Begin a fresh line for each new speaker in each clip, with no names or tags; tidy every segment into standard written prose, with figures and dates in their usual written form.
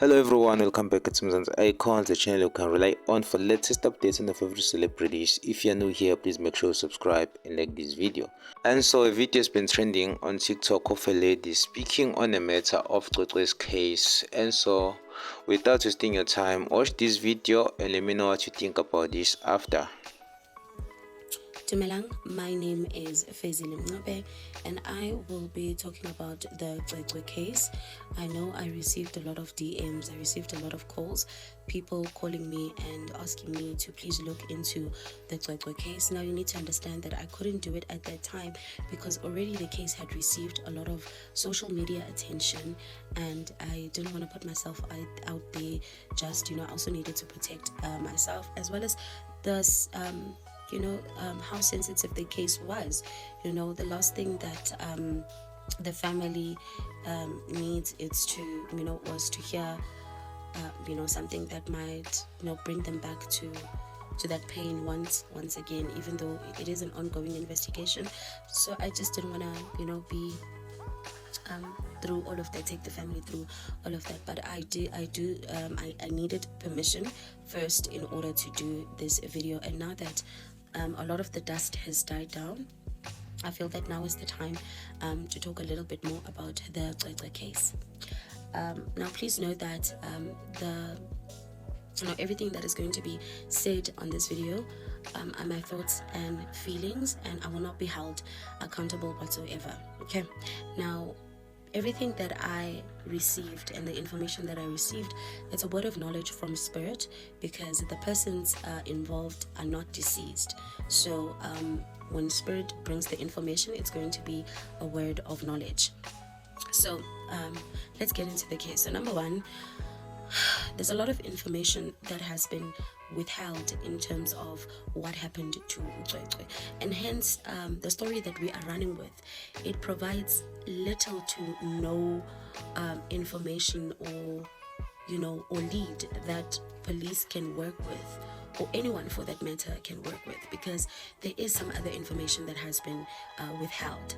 Hello everyone, welcome back to Mzan's Icons, the channel you can rely on for latest updates on the favorite celebrities. If you're new here, please make sure you subscribe and like this video. And so a video has been trending on TikTok of a lady speaking on the matter of Cwecwe's case. And so without wasting your time, watch this video and let me know what you think about this after.
Dumelang, my name is Fezile Mncube and I will be talking about the Cwecwe case. I know I received a lot of DMs, I received a lot of calls, people calling me and asking me to please look into the Cwecwe case. Now you need to understand that I couldn't do it at that time because already the case had received a lot of social media attention and I didn't want to put myself out there just, I also needed to protect myself as well as the how sensitive the case was. The last thing that the family needs is to was to hear something that might bring them back to that pain once again, even though it is an ongoing investigation. So I just didn't want to be through all of that, take the family through all of that. But I needed permission first in order to do this video, and now that a lot of the dust has died down, I feel that now is the time to talk a little bit more about the Cwecwe case. Now please know that everything that is going to be said on this video are my thoughts and feelings, and I will not be held accountable whatsoever. Okay, now everything that I received and the information that I received, it's a word of knowledge from spirit, because the persons involved are not deceased. So when spirit brings the information, it's going to be a word of knowledge. So let's get into the case. So number one, there's a lot of information that has been withheld in terms of what happened to Cwecwe, and hence the story that we are running with, it provides little to no information or lead that police can work with, or anyone for that matter can work with, because there is some other information that has been withheld.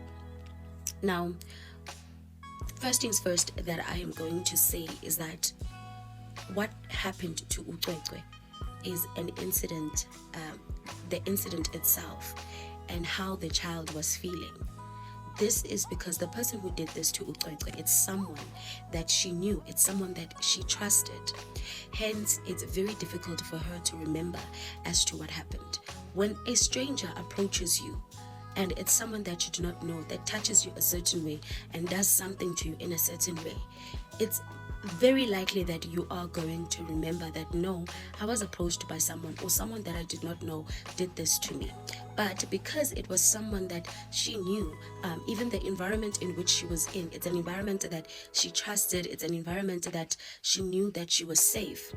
Now, first things first that I am going to say is that what happened to Cwecwe is an incident, the incident itself and how the child was feeling. This is because the person who did this to Cwecwe, it's someone that she knew, it's someone that she trusted. Hence, it's very difficult for her to remember as to what happened. When a stranger approaches you, and it's someone that you do not know, that touches you a certain way and does something to you in a certain way, it's very likely that you are going to remember that, no, I was approached by someone, or someone that I did not know did this to me. But because it was someone that she knew, even the environment in which she was in, it's an environment that she trusted, it's an environment that she knew that she was safe,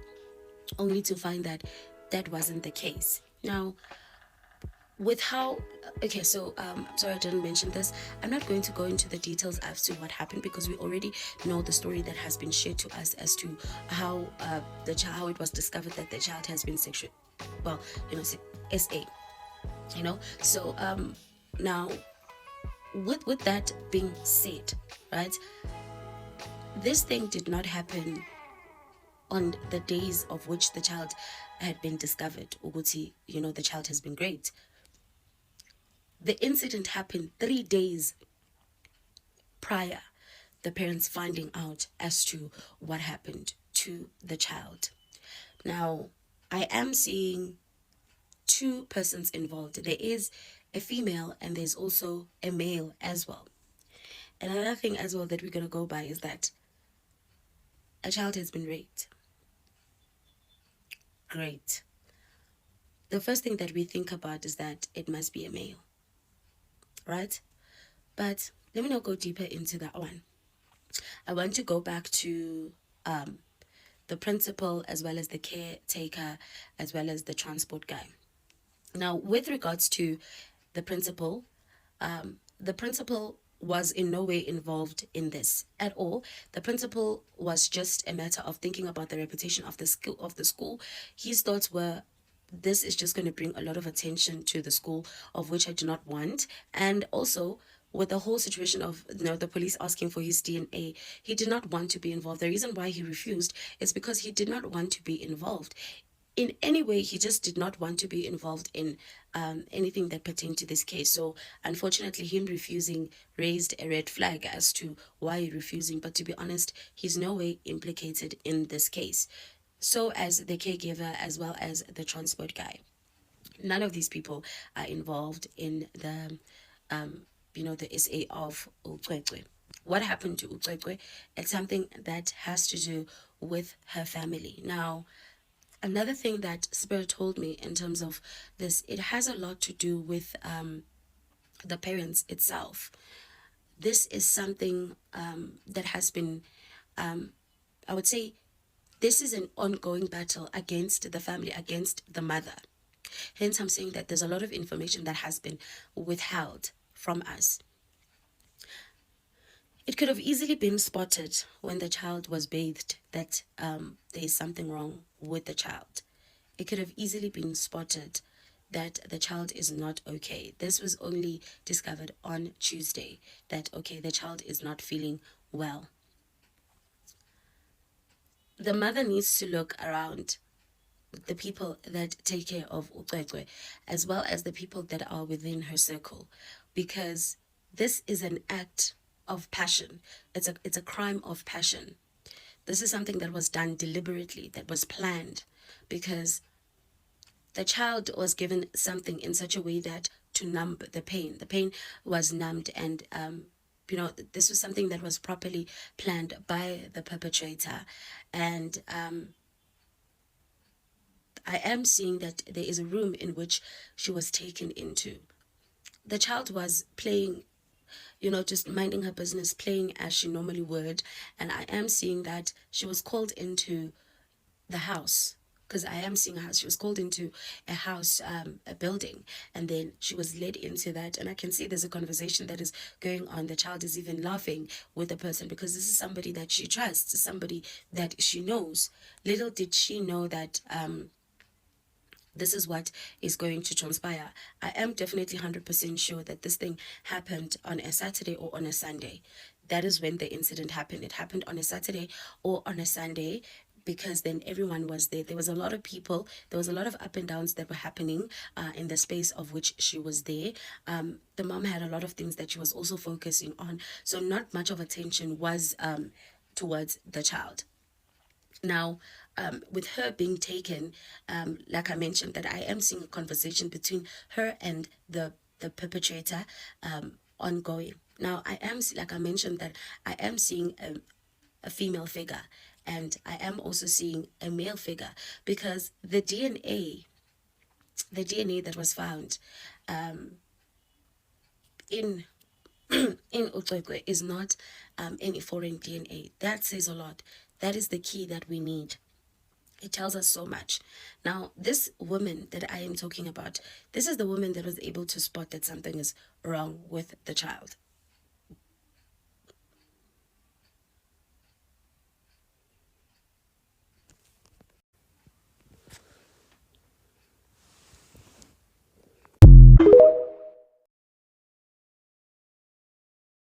only to find that that wasn't the case. Now, with how sorry I didn't mention this. I'm not going to go into the details as to what happened, because we already know the story that has been shared to us as to how how it was discovered that the child has been SA. So now with that being said, right, this thing did not happen on the days of which the child had been discovered. Uguti, the child has been great. The incident happened 3 days prior the parents finding out as to what happened to the child. Now, I am seeing two persons involved. There is a female and there's also a male as well. Another thing as well that we're going to go by is that a child has been raped. Great. The first thing that we think about is that it must be a male, right? But let me not go deeper into that one. I want to go back to the principal, as well as the caretaker, as well as the transport guy. Now, with regards to the principal was in no way involved in this at all. The principal was just a matter of thinking about the reputation of the school. His thoughts were, this is just going to bring a lot of attention to the school, of which I do not want. And also, with the whole situation of the police asking for his DNA, he did not want to be involved. The reason why he refused is because he did not want to be involved in any way. He just did not want to be involved in anything that pertained to this case. So unfortunately, him refusing raised a red flag as to why he's refusing. But to be honest, he's no way implicated in this case. So as the caregiver as well as the transport guy, none of these people are involved in the the SA of Cwecwe. What happened to Cwecwe? It's something that has to do with her family. Now, another thing that Spirit told me in terms of this, it has a lot to do with the parents itself. This is something that has been, I would say, this is an ongoing battle against the family, against the mother. Hence, I'm saying that there's a lot of information that has been withheld from us. It could have easily been spotted when the child was bathed that there is something wrong with the child. It could have easily been spotted that the child is not okay. This was only discovered on Tuesday that, okay, the child is not feeling well. The mother needs to look around the people that take care of Cwecwe, as well as the people that are within her circle, because this is an act of passion. It's a crime of passion. This is something that was done deliberately, that was planned, because the child was given something in such a way that to numb the pain. The pain was numbed, and this was something that was properly planned by the perpetrator. And I am seeing that there is a room in which she was taken into. The child was playing, just minding her business, playing as she normally would. And I am seeing that she was called into the house, because I am seeing a house. She was called into a house, a building, and then she was led into that. And I can see there's a conversation that is going on. The child is even laughing with the person, because this is somebody that she trusts, somebody that she knows. Little did she know that this is what is going to transpire. I am definitely 100% sure that this thing happened on a Saturday or on a Sunday. That is when the incident happened. It happened on a Saturday or on a Sunday, because then everyone was there. There was a lot of people. There was a lot of up and downs that were happening in the space of which she was there. The mom had a lot of things that she was also focusing on. So not much of attention was towards the child. Now, with her being taken, like I mentioned, that I am seeing a conversation between her and the perpetrator ongoing. Now, I am, like I mentioned, that I am seeing a female figure, and I am also seeing a male figure, because the DNA that was found in in Cwecwe is not any foreign DNA. That says a lot. That is the key that we need. It tells us so much. Now, this woman that I am talking about, this is the woman that was able to spot that something is wrong with the child.